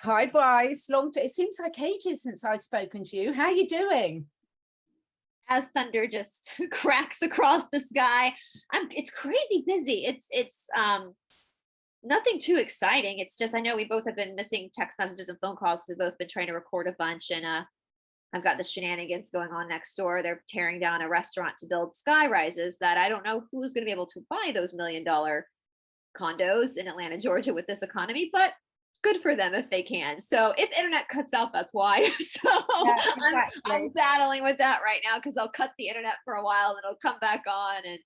Hi, Brice. It seems like ages since I've spoken to you. How are you doing? As thunder just cracks across the sky. It's crazy busy. It's nothing too exciting. It's just I know we both have been missing text messages and phone calls. We've both been trying to record a bunch, and I've got the shenanigans going on next door. They're tearing down a restaurant to build sky rises that I don't know who's going to be able to buy those $1 million condos in Atlanta, Georgia with this economy, but good for them if they can. So if internet cuts out, that's why. So Yeah, exactly. I'm battling with that right now because I'll cut the internet for a while and it'll come back on. And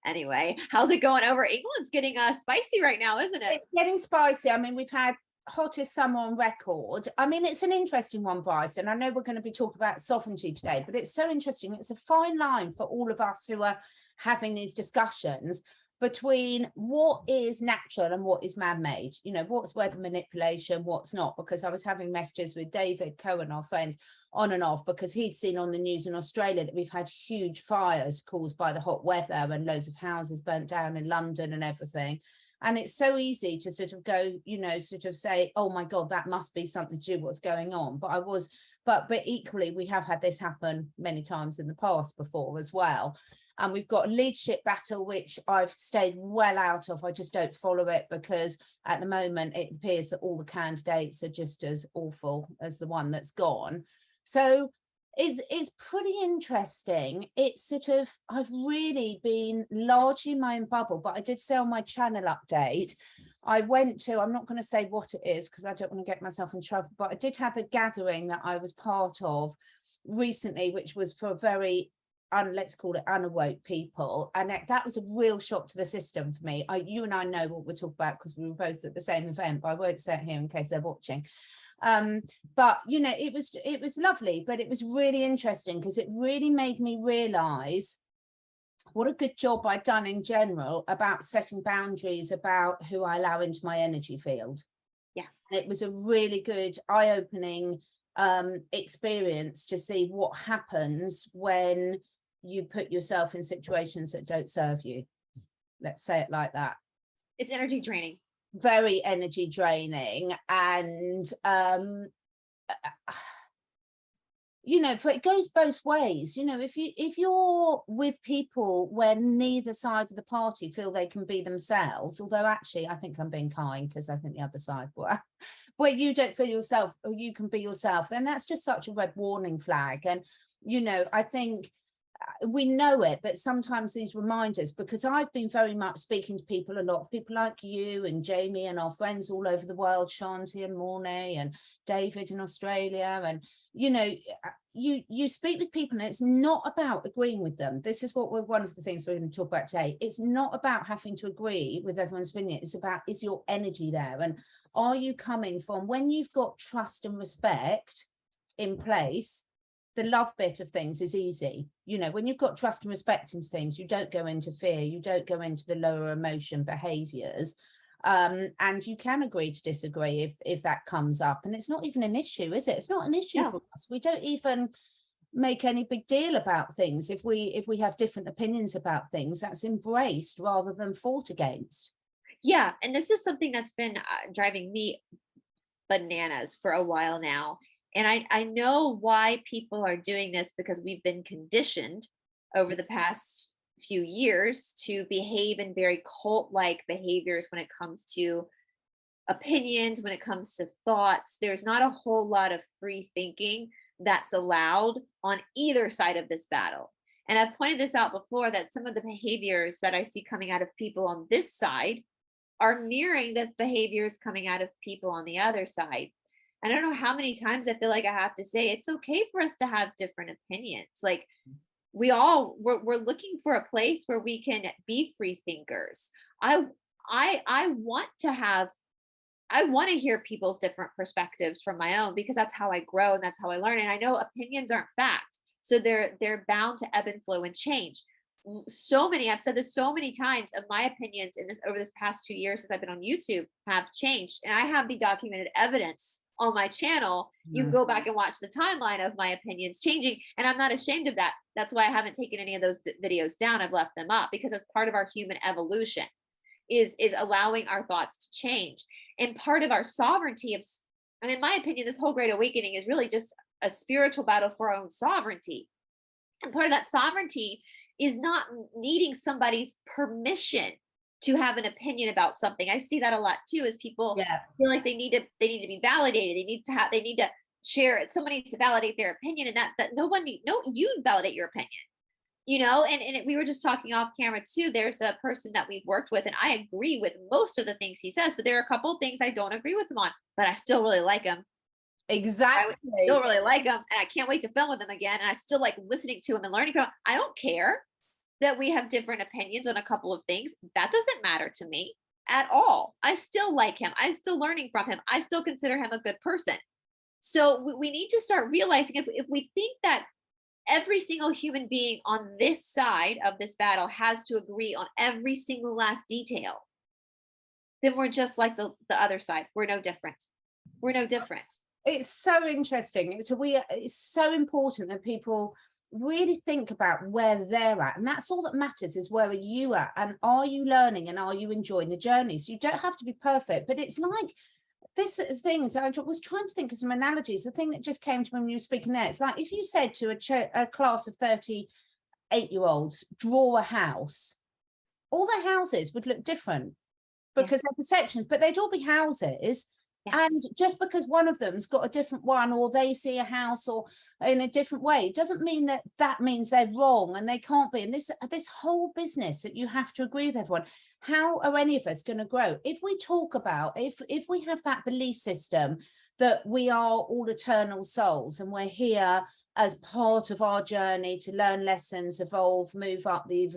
anyway, how's it going over? England's getting spicy right now, isn't it? It's getting spicy. I mean, we've had hottest summer on record. I mean, it's an interesting one, Brice, and I know we're going to be talking about sovereignty today, but it's so interesting. It's a fine line for all of us who are having these discussions between what is natural and what is man-made, you know, what's weather manipulation, what's not, because I was having messages with David Cohen, our friend, on and off, because he'd seen on the news in Australia that we've had huge fires caused by the hot weather and loads of houses burnt down in London and everything. And it's so easy to sort of go, you know, sort of say, oh my God, that must be something to do with what's going on. But equally, we have had this happen many times in the past before as well. And we've got a leadership battle, which I've stayed well out of. I just don't follow it because at the moment it appears that all the candidates are just as awful as the one that's gone. So it's pretty interesting. It's sort of, I've really been largely in my own bubble, but I did say on my channel update, I went to, I'm not going to say what it is because I don't want to get myself in trouble, but I did have a gathering that I was part of recently, which was for very, let's call it unawoke people. And that was a real shock to the system for me. You and I know what we're talking about because we were both at the same event, but I won't say it here in case they're watching. But you know, it was lovely, but it was really interesting because it really made me realize what a good job I'd done in general about setting boundaries about who I allow into my energy field. Yeah, it was a really good eye-opening experience to see what happens when you put yourself in situations that don't serve you. Let's say it like that. It's energy draining. Very energy draining. And you know, it goes both ways. You know, if you're with people where neither side of the party feel they can be themselves, although actually I think I'm being kind because I think the other side where you don't feel yourself or you can be yourself, then that's just such a red warning flag. And you know, I think we know it, but sometimes these reminders, because I've been very much speaking to people, a lot of people like you and Jamie and our friends all over the world, Shanti and Mornay and David in Australia, and you know, you speak with people and it's not about agreeing with them. This is one of the things we're going to talk about today. It's not about having to agree with everyone's opinion. It's about, is your energy there, and are you coming from, when you've got trust and respect in place, the love bit of things is easy. You know, when you've got trust and respect in things, you don't go into fear, you don't go into the lower emotion behaviors, and you can agree to disagree if that comes up. And it's not even an issue, is it? It's not an issue for us. We don't even make any big deal about things. If we have different opinions about things, that's embraced rather than fought against. Yeah, and this is something that's been driving me bananas for a while now. And I know why people are doing this, because we've been conditioned over the past few years to behave in very cult-like behaviors when it comes to opinions, when it comes to thoughts. There's not a whole lot of free thinking that's allowed on either side of this battle. And I've pointed this out before, that some of the behaviors that I see coming out of people on this side are mirroring the behaviors coming out of people on the other side. I don't know how many times I feel like I have to say it's okay for us to have different opinions. Like we're looking for a place where we can be free thinkers. I want to hear people's different perspectives from my own, because that's how I grow and that's how I learn. And I know opinions aren't fact, so they're bound to ebb and flow and change. I've said this so many times, of my opinions over this past 2 years since I've been on YouTube have changed, and I have the documented evidence on my channel. You can go back and watch the timeline of my opinions changing, and I'm not ashamed of that. That's why I haven't taken any of those videos down. I've left them up because it's part of our human evolution, is allowing our thoughts to change. And part of our sovereignty And in my opinion, this whole Great Awakening is really just a spiritual battle for our own sovereignty. And part of that sovereignty is not needing somebody's permission to have an opinion about something. I see that a lot too, as people Yeah, feel like they need to be validated. They need to share it. Somebody needs to validate their opinion, and that you validate your opinion. We were just talking off camera too. There's a person that we've worked with, and I agree with most of the things he says, but there are a couple of things I don't agree with him on, but I still really like him. exactly. I still really like him, and I can't wait to film with him again. And I still like listening to him and learning from him. I don't care that we have different opinions on a couple of things. That doesn't matter to me at all. I still like him. I'm still learning from him. I still consider him a good person. So we need to start realizing, if we think that every single human being on this side of this battle has to agree on every single last detail, then we're just like the other side. We're no different. We're no different. It's so interesting. It's so important that people really think about where they're at, and that's all that matters, is where are you at, and are you learning, and are you enjoying the journey? So you don't have to be perfect, but it's like this thing. So I was trying to think of some analogies. The thing that just came to me when you were speaking there, it's like if you said to a class of 38-year-olds, draw a house, all the houses would look different because they're perceptions, but they'd all be houses. And just because one of them's got a different one, or they see a house or in a different way, it doesn't mean that means they're wrong and they can't be. And this whole business that you have to agree with everyone. How are any of us going to grow if we talk about, if we have that belief system that we are all eternal souls and we're here as part of our journey to learn lessons, evolve, move up the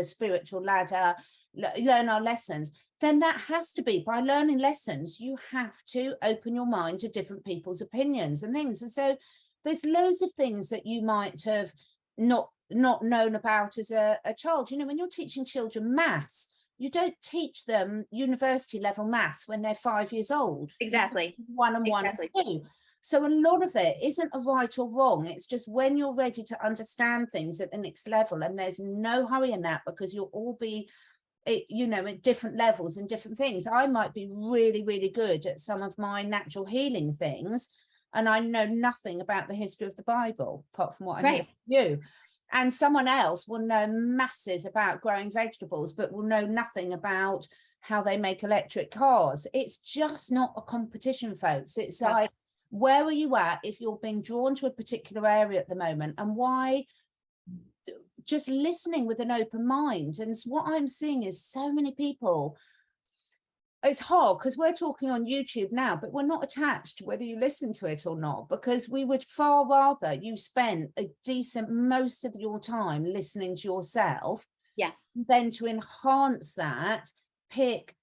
spiritual ladder, learn our lessons, then that has to be, by learning lessons, you have to open your mind to different people's opinions and things. And so there's loads of things that you might have not known about as a child. When you're teaching children maths, you don't teach them university level maths when they're 5 years old. Exactly. 1 and 1 is 2. So a lot of it isn't a right or wrong. It's just when you're ready to understand things at the next level, and there's no hurry in that, because you'll all be at different levels and different things. I might be really, really good at some of my natural healing things, and I know nothing about the history of the Bible, apart from what I hear from you. And someone else will know masses about growing vegetables, but will know nothing about how they make electric cars. It's just not a competition, folks. It's like, where are you at if you're being drawn to a particular area at the moment, and why? Just listening with an open mind. And what I'm seeing is so many people, it's hard because we're talking on YouTube now, but we're not attached to whether you listen to it or not, because we would far rather you spend a decent most of your time listening to yourself, than to enhance that, pick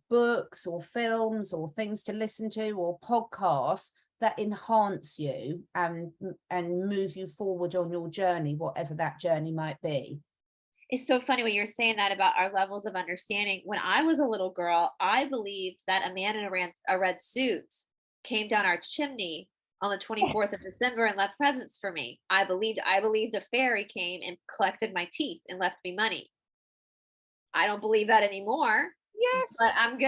books or films or things to listen to or podcasts that enhance you and move you forward on your journey, whatever that journey might be. It's so funny when you're saying that about our levels of understanding. When I was a little girl, I believed that a man in a red suit came down our chimney on the 24th of December and left presents for me. I believed a fairy came and collected my teeth and left me money. I don't believe that anymore. Yes. But I'm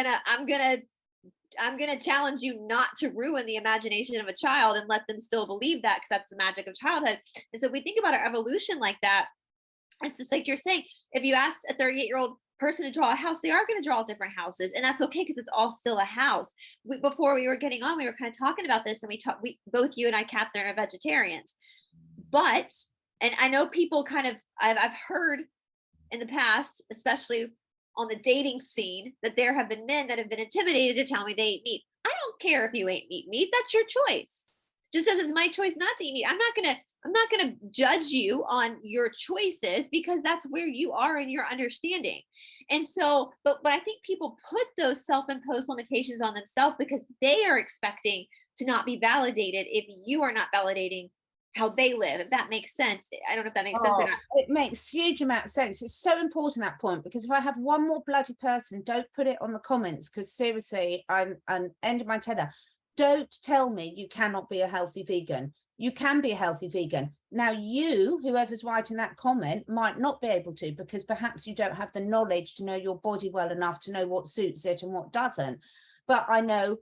gonna challenge you not to ruin the imagination of a child and let them still believe that, because that's the magic of childhood. And so if we think about our evolution like that, it's just like you're saying, if you ask a 38-year-old person to draw a house, they are going to draw different houses, and that's okay, because it's all still a house. Before we were getting on, we were kind of talking about this, and we both, you and I, Catherine, are vegetarians. But, and I know people I've heard in the past, especially on the dating scene, that there have been men that have been intimidated to tell me they eat meat. I don't care if you eat meat. That's your choice. Just as it's my choice not to eat meat. I'm not gonna judge you on your choices, because that's where you are in your understanding. And so, but I think people put those self-imposed limitations on themselves because they are expecting to not be validated if you are not validating how they live, if that makes sense. I don't know if that makes sense or not. It makes huge amount of sense. It's so important, that point, because if I have one more bloody person, don't put it on the comments, because seriously, I'm ending my tether. Don't tell me you cannot be a healthy vegan. You can be a healthy vegan. Now, whoever's writing that comment, might not be able to, because perhaps you don't have the knowledge to know your body well enough to know what suits it and what doesn't. But I know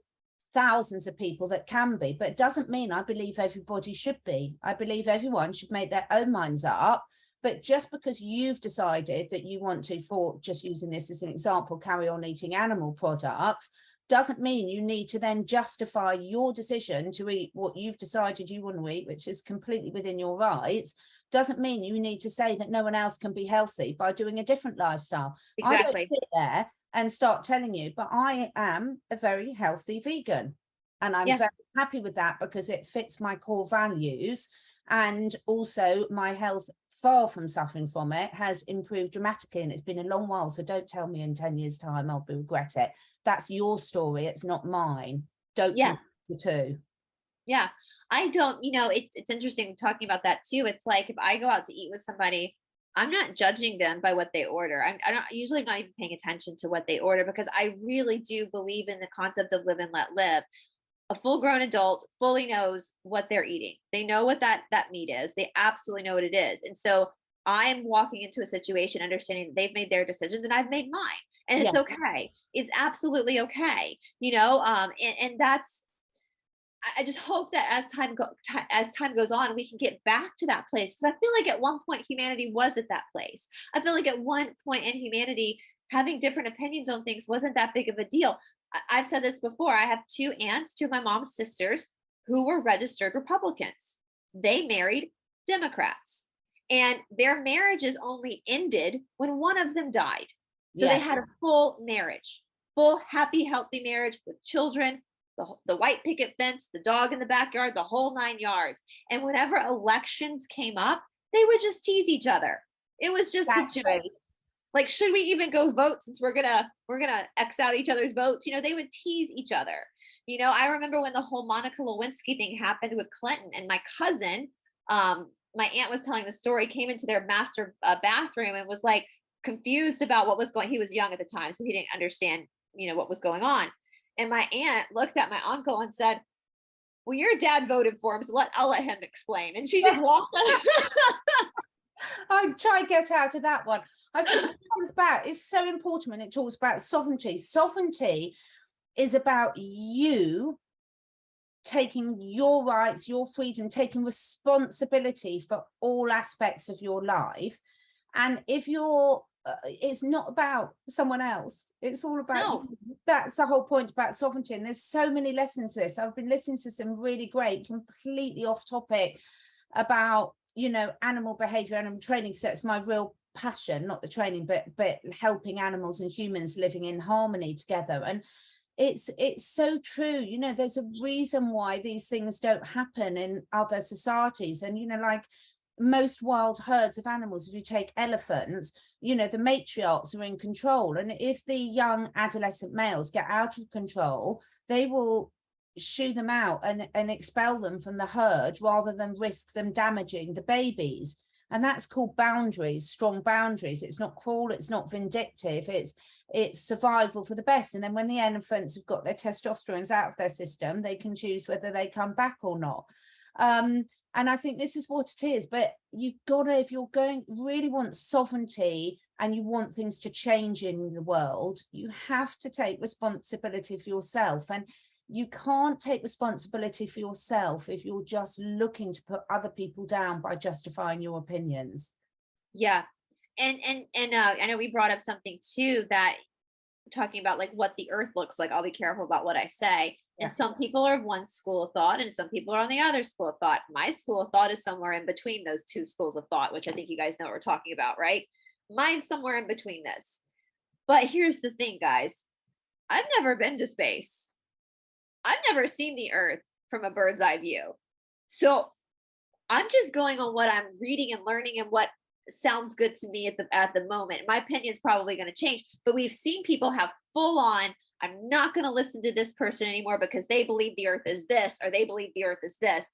thousands of people that can be, but it doesn't mean I believe everybody should be. I believe everyone should make their own minds up. But just because you've decided that you want to, for just using this as an example, carry on eating animal products, doesn't mean you need to then justify your decision to eat what you've decided you want to eat, which is completely within your rights. Doesn't mean you need to say that no one else can be healthy by doing a different lifestyle. Exactly. I don't sit there and start telling you, but I am a very healthy vegan. And I'm very happy with that because it fits my core values. And also my health, far from suffering from it, has improved dramatically. And it's been a long while. So don't tell me in 10 years' time I'll regret it. That's your story. It's not mine. Don't confuse the two. Yeah. I don't, it's interesting talking about that too. It's like, if I go out to eat with somebody, I'm not judging them by what they order. I don't usually not even paying attention to what they order, because I really do believe in the concept of live and let live. A full-grown adult fully knows what they're eating. They know what that meat is. They absolutely know what it is. And so I'm walking into a situation understanding that they've made their decisions and I've made mine. And it's okay. It's absolutely okay. And that's, I just hope that as time goes on, we can get back to that place. Because I feel like at one point humanity was at that place. I feel like at one point in humanity, having different opinions on things wasn't that big of a deal. I've said this before. I have two aunts, two of my mom's sisters, who were registered Republicans. They married Democrats, and their marriages only ended when one of them died. So they had a full marriage, full, happy, healthy marriage with children, the white picket fence, the dog in the backyard, the whole 9 yards. And whenever elections came up, they would just tease each other. It was just a joke. Like, should we even go vote since we're gonna X out each other's votes? They would tease each other. I remember when the whole Monica Lewinsky thing happened with Clinton, and my cousin, my aunt was telling the story, came into their master bathroom and was like confused about what was going. He was young at the time, so he didn't understand, what was going on. And my aunt looked at my uncle and said, "Well, your dad voted for him, so I'll let him explain." And she just walked on. I try to get out of that one. I think it comes back. It's so important when it talks about sovereignty. Sovereignty is about you taking your rights, your freedom, taking responsibility for all aspects of your life. And if you're, it's not about someone else. It's all about you. That's the whole point about sovereignty. And there's so many lessons to this. I've been listening to some really great, completely off topic about, animal behavior, animal training, because that's my real passion, not the training, but helping animals and humans living in harmony together. And it's so true. There's a reason why these things don't happen in other societies. And like most wild herds of animals, if you take elephants, the matriarchs are in control, and if the young adolescent males get out of control, they will shoo them out and expel them from the herd rather than risk them damaging the babies. And that's called boundaries, strong boundaries. It's not cruel, it's not vindictive, it's survival for the best. And then when the elephants have got their testosterone out of their system, they can choose whether they come back or not. And I think this is what it is. But you've got to, if you're really want sovereignty and you want things to change in the world, you have to take responsibility for yourself. And you can't take responsibility for yourself if you're just looking to put other people down by justifying your opinions. Yeah. And I know we brought up something too, that talking about like what the earth looks like. I'll be careful about what I say. And some people are of one school of thought and some people are on the other school of thought. My school of thought is somewhere in between those two schools of thought, which I think you guys know what we're talking about, right? Mine's somewhere in between this. But here's the thing, guys. I've never been to space. I've never seen the earth from a bird's eye view. So I'm just going on what I'm reading and learning and what sounds good to me at the moment. My opinion's probably going to change, but we've seen people have full on, I'm not going to listen to this person anymore because they believe the earth is this, or they believe the earth is this.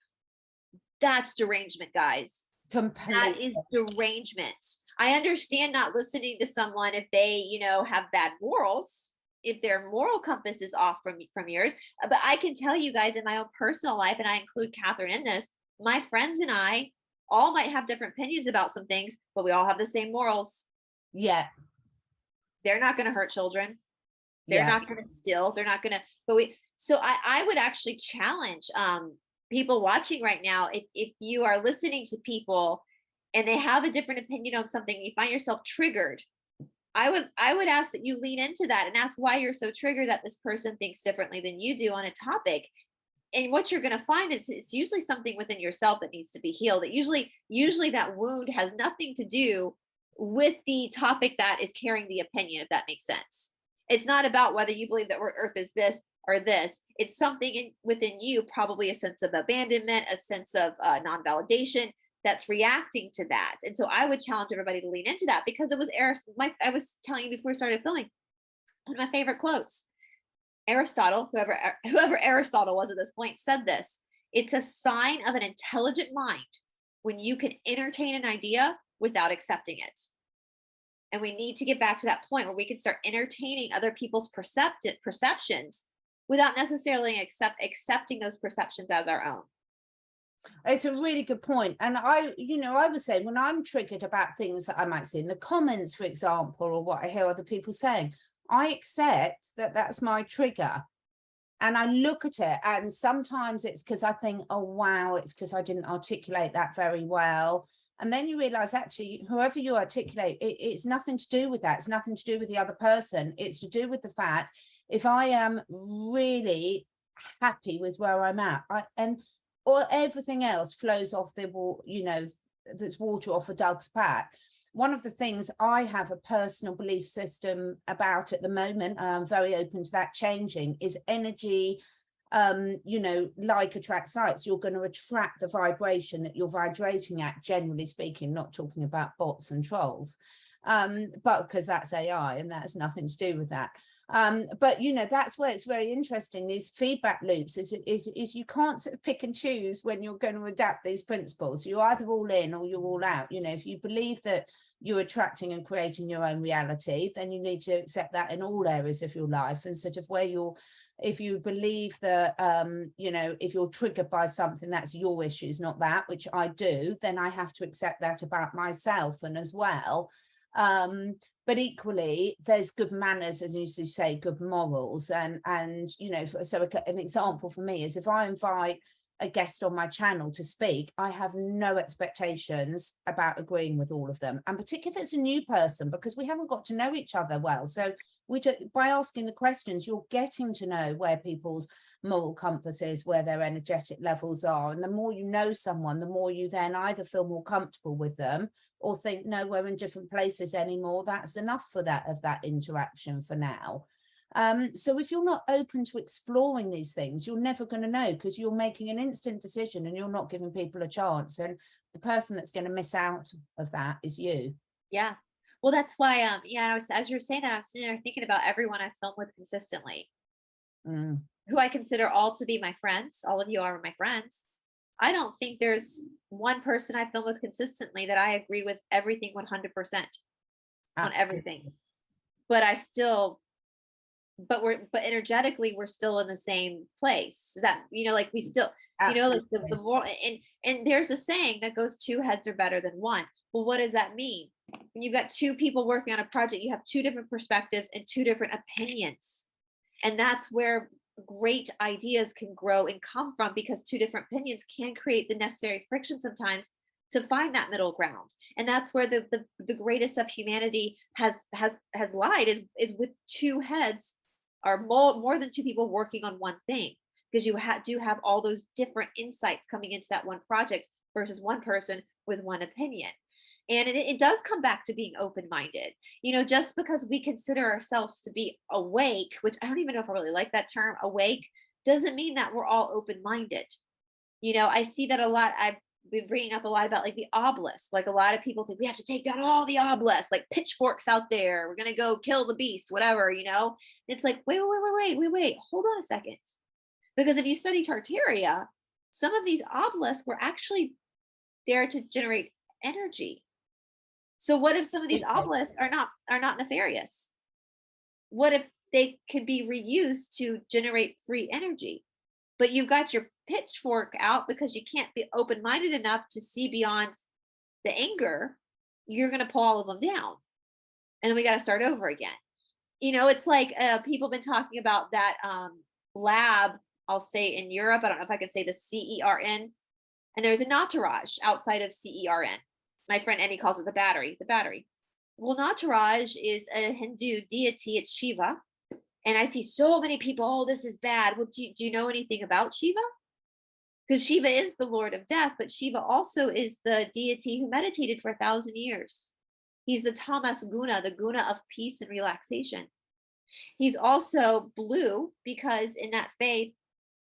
That's derangement, guys. Completely. That is derangement. I understand not listening to someone if they, have bad morals, if their moral compass is off from yours. But I can tell you guys in my own personal life, and I include Catherine in this, my friends and I all might have different opinions about some things, but we all have the same morals. Yeah. They're not going to hurt children. They're not going to steal. They're not going to, but So I would actually challenge people watching right now, if you are listening to people and they have a different opinion on something, you find yourself triggered, I would ask that you lean into that and ask why you're so triggered that this person thinks differently than you do on a topic. And what you're going to find is it's usually something within yourself that needs to be healed. That usually that wound has nothing to do with the topic that is carrying the opinion, if that makes sense. It's not about whether you believe that Earth is this or this. It's something within you, probably a sense of abandonment, a sense of non-validation that's reacting to that. And so I would challenge everybody to lean into that, because it was I was telling you before we started filming, one of my favorite quotes. Aristotle, whoever Aristotle was at this point, said this: it's a sign of an intelligent mind when you can entertain an idea without accepting it. And we need to get back to that point where we can start entertaining other people's perceptions without necessarily accepting those perceptions as our own. It's a really good point. And I would say, when I'm triggered about things that I might see in the comments, for example, or what I hear other people saying, I accept that that's my trigger. And I look at it, and sometimes it's because I think, oh, wow, it's because I didn't articulate that very well. And then you realize, actually, whoever you articulate, it's nothing to do with that. It's nothing to do with the other person. It's to do with the fact, if I am really happy with where I'm at, or everything else flows off that's water off a duck's back. One of the things I have a personal belief system about at the moment, and I'm very open to that changing, is energy. Like attracts likes. You're going to attract the vibration that you're vibrating at, generally speaking, not talking about bots and trolls, but because that's AI and that's nothing to do with that. But that's where it's very interesting, these feedback loops, is you can't sort of pick and choose when you're going to adapt these principles. You're either all in or you're all out. If you believe that you're attracting and creating your own reality, then you need to accept that in all areas of your life, and sort of if you believe that if you're triggered by something, that's your issues, not that, which I do, then I have to accept that about myself and as well. But equally, there's good manners, as you say, good morals. And so an example for me is, if I invite a guest on my channel to speak, I have no expectations about agreeing with all of them. And particularly if it's a new person, because we haven't got to know each other well. So by asking the questions, you're getting to know where people's moral compass is, where their energetic levels are. And the more you know someone, the more you then either feel more comfortable with them, or think, no, we're in different places anymore. That's enough for that interaction for now. So if you're not open to exploring these things, you're never going to know, because you're making an instant decision and you're not giving people a chance. And the person that's going to miss out of that is you. Yeah. Well, that's why, as you were saying that, I was sitting there thinking about everyone I film with consistently, who I consider all to be my friends. All of you are my friends. I don't think there's one person I film with consistently that I agree with everything 100% on everything. But but energetically, we're still in the same place. Is that, like we still, like the more, and there's a saying that goes, 2 heads are better than 1. Well, what does that mean? When you've got 2 people working on a project, you have 2 different perspectives and 2 different opinions. And that's where great ideas can grow and come from, because 2 different opinions can create the necessary friction sometimes to find that middle ground. And that's where the greatest of humanity has lied, is with 2 heads, or more than 2 people working on one thing, because you do have all those different insights coming into that one project versus one person with one opinion. And it does come back to being open-minded. Just because we consider ourselves to be awake, which I don't even know if I really like that term, awake, doesn't mean that we're all open-minded. I see that a lot. I've been bringing up a lot about, like, the obelisk. Like, a lot of people think we have to take down all the obelisks, like pitchforks out there. We're going to go kill the beast, whatever, It's like, wait, hold on a second. Because if you study Tartaria, some of these obelisks were actually there to generate energy. So what if some of these obelisks are not nefarious? What if they could be reused to generate free energy? But you've got your pitchfork out because you can't be open-minded enough to see beyond the anger. You're going to pull all of them down, and then we got to start over again. It's like people have been talking about that lab, I'll say in Europe, I don't know if I can say the CERN, and there's a Nataraj outside of CERN. My friend Emmy calls it the battery. Well, Nataraj is a Hindu deity. It's Shiva. And I see so many people, oh, this is bad. Well, do you know anything about Shiva? Because Shiva is the Lord of Death, but Shiva also is the deity who meditated for 1,000 years. He's the Tamas Guna, the Guna of peace and relaxation. He's also blue because in that faith,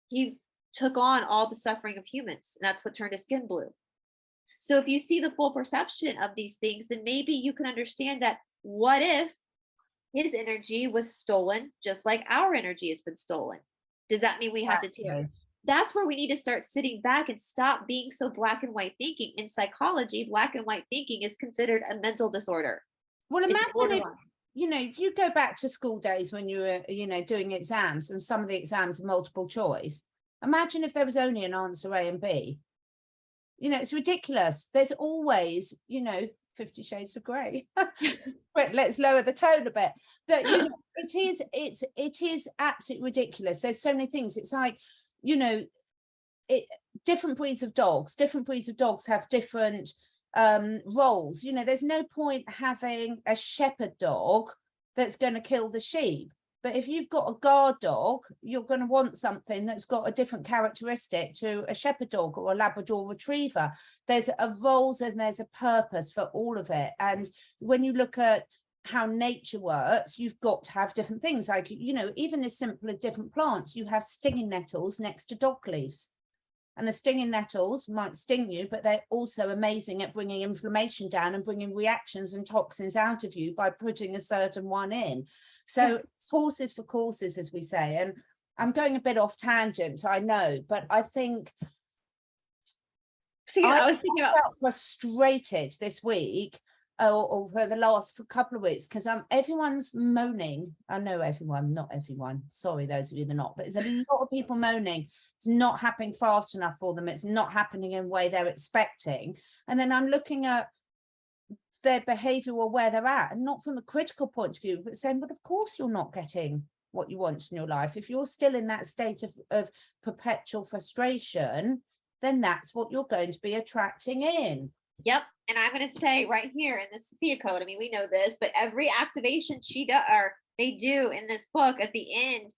he took on all the suffering of humans. And that's what turned his skin blue. So if you see the full perception of these things, then maybe you can understand that what if his energy was stolen, just like our energy has been stolen? Does that mean we have to take? That's where we need to start sitting back and stop being so black and white thinking. In psychology, black and white thinking is considered a mental disorder. Well, imagine if, if you go back to school days when you were, doing exams, and some of the exams are multiple choice. Imagine if there was only an answer A and B. It's ridiculous. There's always, 50 Shades of Grey. But let's lower the tone a bit. But it is absolutely ridiculous. There's so many things. It's like, different breeds of dogs have different roles. There's no point having a shepherd dog that's going to kill the sheep. But if you've got a guard dog, you're going to want something that's got a different characteristic to a shepherd dog or a Labrador retriever. There's a roles and there's a purpose for all of it. And when you look at how nature works, you've got to have different things. Like, even as simple as different plants, you have stinging nettles next to dog leaves. And the stinging nettles might sting you, but they're also amazing at bringing inflammation down and bringing reactions and toxins out of you by putting a certain one in. So it's horses for courses, as we say. And I'm going a bit off tangent, I know, but I think I was thinking about frustrated this week or for the last couple of weeks because everyone's moaning. I know everyone, not everyone. Sorry, those of you that are not, but there's a lot of people moaning. It's not happening fast enough for them. It's not happening in the way they're expecting. And then I'm looking at their behavior or where they're at, and not from a critical point of view, but saying, but of course you're not getting what you want in your life. If you're still in that state of perpetual frustration, then that's what you're going to be attracting in. Yep. And I'm going to say right here in the Sophia Code, I mean, we know this, but every activation they do in this book, at the end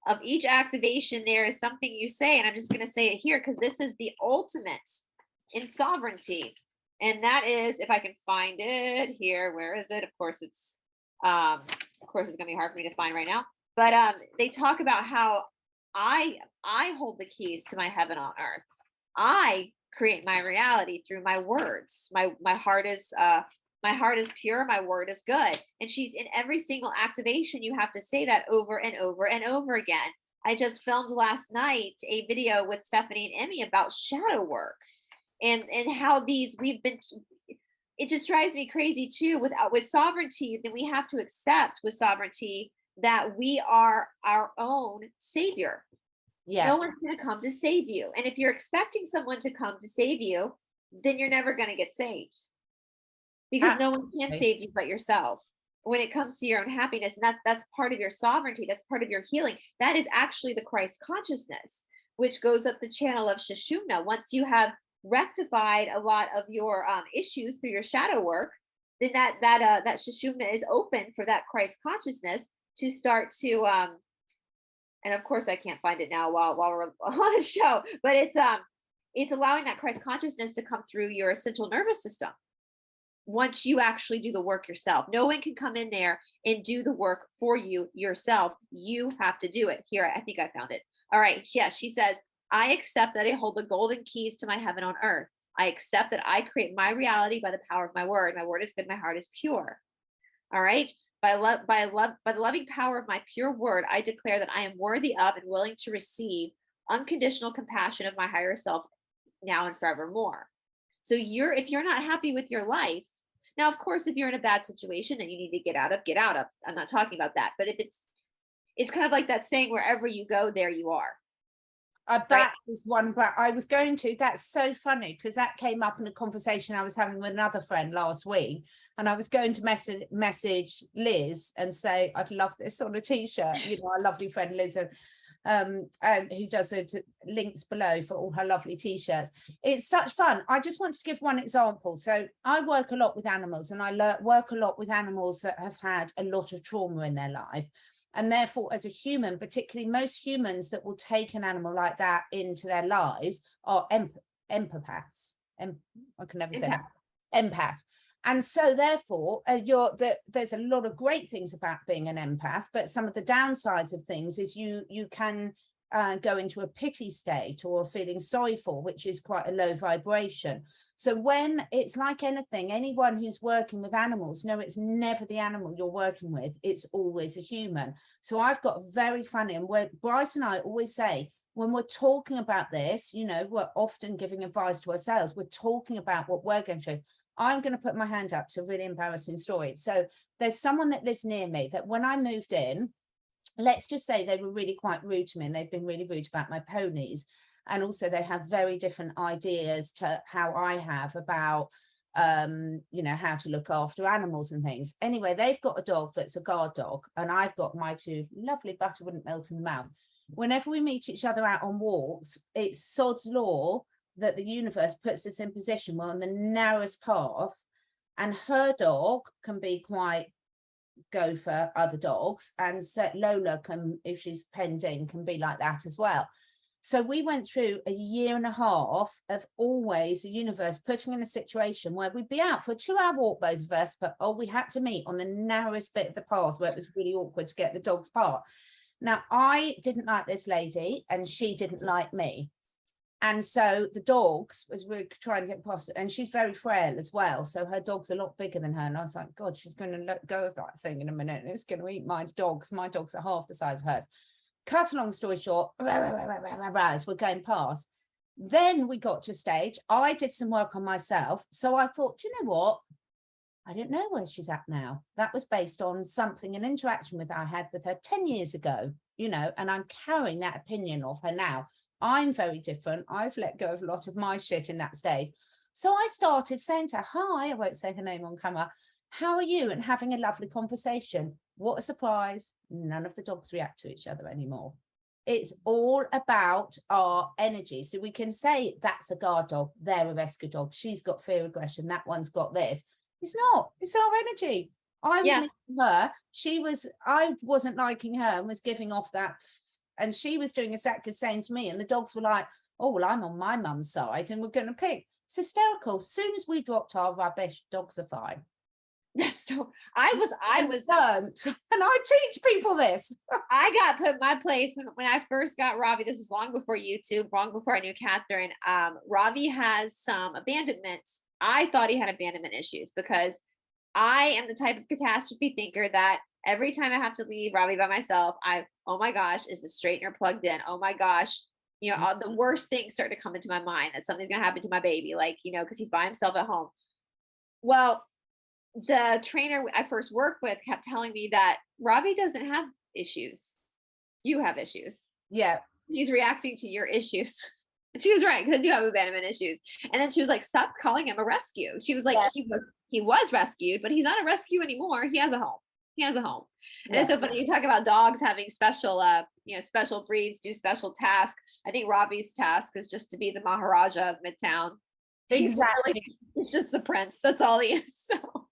of each activation, there is something you say, and I'm just going to say it here because this is the ultimate in sovereignty. And that is, if I can find it here, where is it? Of course, it's going to be hard for me to find right now. But they talk about how I hold the keys to my heaven on earth. I create my reality through my words. My heart is pure. My word is good. And she's in every single activation. You have to say that over and over and over again. I just filmed last night a video with Stephanie and Emmy about shadow work and how it just drives me crazy too. With sovereignty, then we have to accept with sovereignty that we are our own savior. Yeah. No one's going to come to save you. And if you're expecting someone to come to save you, then you're never going to get saved. Because no one can save you but yourself. When it comes to your own happiness, and that's part of your sovereignty, that's part of your healing. That is actually the Christ consciousness, which goes up the channel of Sushumna. Once you have rectified a lot of your issues through your shadow work, then that Sushumna is open for that Christ consciousness to start to and of course I can't find it now while we're on a show, but it's allowing that Christ consciousness to come through your central nervous system. Once you actually do the work yourself, no one can come in there and do the work for you yourself. You have to do it. Here, I think I found it. All right. Yeah, she says, I accept that I hold the golden keys to my heaven on earth. I accept that I create my reality by the power of my word. My word is good. My heart is pure. All right. By the loving power of my pure word, I declare that I am worthy of and willing to receive unconditional compassion of my higher self now and forevermore. So if you're not happy with your life, now, of course, if you're in a bad situation that you need to get out of. I'm not talking about that. But if it's kind of like that saying, wherever you go, there you are. That is one, but I was going to, that's so funny because that came up in a conversation I was having with another friend last week. And I was going to message Liz and say, I'd love this on a t-shirt, our lovely friend Liz. and who does it, links below for all her lovely t-shirts. It's such fun. I just wanted to give one example. So I work a lot with animals, and I work a lot with animals that have had a lot of trauma in their life. And therefore, as a human, particularly most humans that will take an animal like that into their lives are empaths. I can never say that. Empaths. And so therefore, there's a lot of great things about being an empath, but some of the downsides of things is you can go into a pity state or feeling sorry for, which is quite a low vibration. So when it's like anything, anyone who's working with animals, no, it's never the animal you're working with, it's always a human. So I've got very funny, and where Brice and I always say, when we're talking about this, you know, we're often giving advice to ourselves, we're talking about what we're going through. I'm going to put my hand up to a really embarrassing story. So there's someone that lives near me that when I moved in, let's just say they were really quite rude to me, and they've been really rude about my ponies. And also they have very different ideas to how I have about, you know, how to look after animals and things. Anyway, they've got a dog that's a guard dog, and I've got my two lovely butter wouldn't melt in the mouth. Whenever we meet each other out on walks, it's sod's law that the universe puts us in position, we're on the narrowest path, and her dog can be quite go for other dogs, and Lola can, if she's penned in, can be like that as well. So we went through a year and a half of always the universe putting in a situation where we'd be out for a 2-hour walk, both of us, but we had to meet on the narrowest bit of the path where it was really awkward to get the dogs apart. Now, I didn't like this lady and she didn't like me. And so the dogs, as we were trying to get past it, and she's very frail as well, so her dog's a lot bigger than her. And I was like, God, she's going to let go of that thing in a minute, and it's going to eat my dogs. My dogs are half the size of hers. Cut a long story short, as we're going past, then we got to a stage, I did some work on myself. So I thought, do you know what? I don't know where she's at now. That was based on something, an interaction with I had with her 10 years ago, you know, and I'm carrying that opinion of her now. I'm very different. I've let go of a lot of my shit in that stage. So I started saying to her, hi, I won't say her name on camera, how are you? And having a lovely conversation. What a surprise. None of the dogs react to each other anymore. It's all about our energy. So we can say that's a guard dog, they're a rescue dog, she's got fear aggression, that one's got this. It's not, it's our energy. I was meeting her, I wasn't liking her and was giving off that, and she was doing exactly the same to me, and the dogs were like, oh, well, I'm on my mum's side and we're going to pick. It's hysterical. As soon as we dropped our rubbish, dogs are fine. That's so I was learned, and I teach people this. I got put in my place when I first got Ravi. This was long before YouTube, long before I knew Catherine. Ravi has some abandonment. I thought he had abandonment issues because I am the type of catastrophe thinker that every time I have to leave Ravi by myself, oh my gosh, is the straightener plugged in? Oh my gosh, you know, all the worst things start to come into my mind, that something's gonna happen to my baby, like, you know, because he's by himself at home. Well, the trainer I first worked with kept telling me that Ravi doesn't have issues. You have issues. Yeah. He's reacting to your issues. And she was right, because I do have abandonment issues. And then she was like, stop calling him a rescue. She was like, he was rescued, but he's not a rescue anymore. He has a home. He has a home. And it's so funny. You talk about dogs having special, you know, special breeds, do special tasks. I think Ravi's task is just to be the Maharaja of Midtown. Exactly. He's just the prince. That's all he is. So.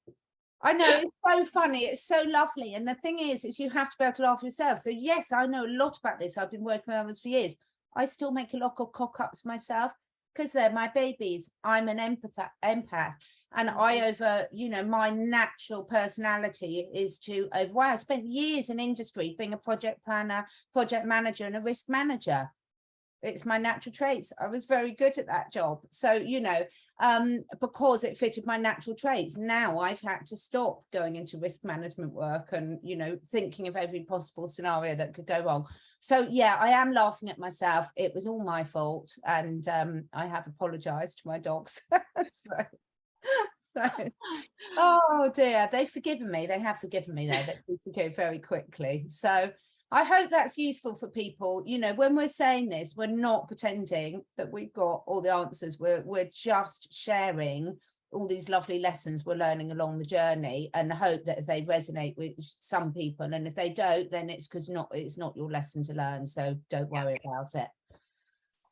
I know, it's so funny, it's so lovely. And the thing is you have to be able to laugh yourself. So yes, I know a lot about this. I've been working with others for years. I still make a lot of cock-ups myself because they're my babies. I'm an empath, and you know, my natural personality is to overwhelm. I spent years in industry being a project planner, project manager, and a risk manager. It's my natural traits. I was very good at that job. So, you know, because it fitted my natural traits, now I've had to stop going into risk management work and, you know, thinking of every possible scenario that could go wrong. So, yeah, I am laughing at myself. It was all my fault. And I have apologized to my dogs. Oh dear, they've forgiven me. They have forgiven me though. They forgive very quickly. So I hope that's useful for people. You know, when we're saying this, we're not pretending that we've got all the answers. We're just sharing all these lovely lessons we're learning along the journey, and hope that if they resonate with some people, and if they don't, then it's because it's not your lesson to learn, so don't worry about it.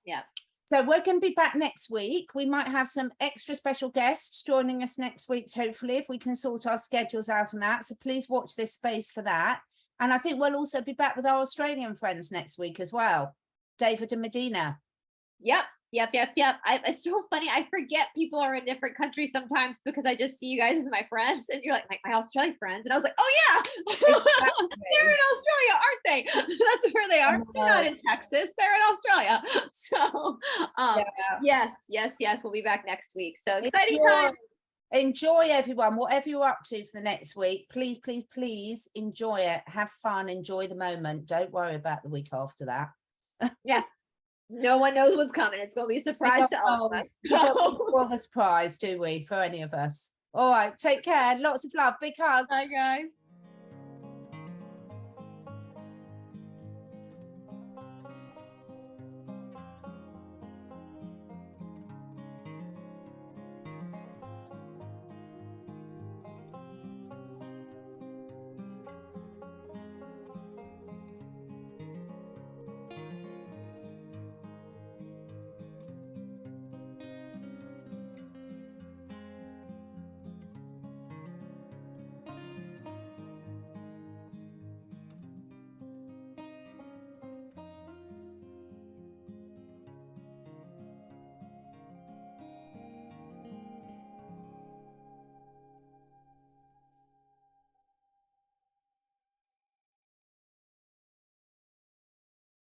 Yeah. So we're going to be back next week. We might have some extra special guests joining us next week, hopefully, if we can sort our schedules out and that. So please watch this space for that. And I think we'll also be back with our Australian friends next week as well, David and Medina. Yep. It's so funny. I forget people are in different countries sometimes because I just see you guys as my friends, and you're like my Australian friends, and I was like, oh yeah, Exactly. they're in Australia, aren't they? That's where they are. They're not in Texas, they're in Australia. So yes, we'll be back next week. So exciting time. Enjoy, everyone, whatever you're up to for the next week. Please enjoy it. Have fun, enjoy the moment. Don't worry about the week after that. Yeah. No one knows what's coming. It's going to be a surprise to all of us. We don't spoil the surprise, do we, for any of us? All right, take care. Lots of love. Big hugs. Bye, guys.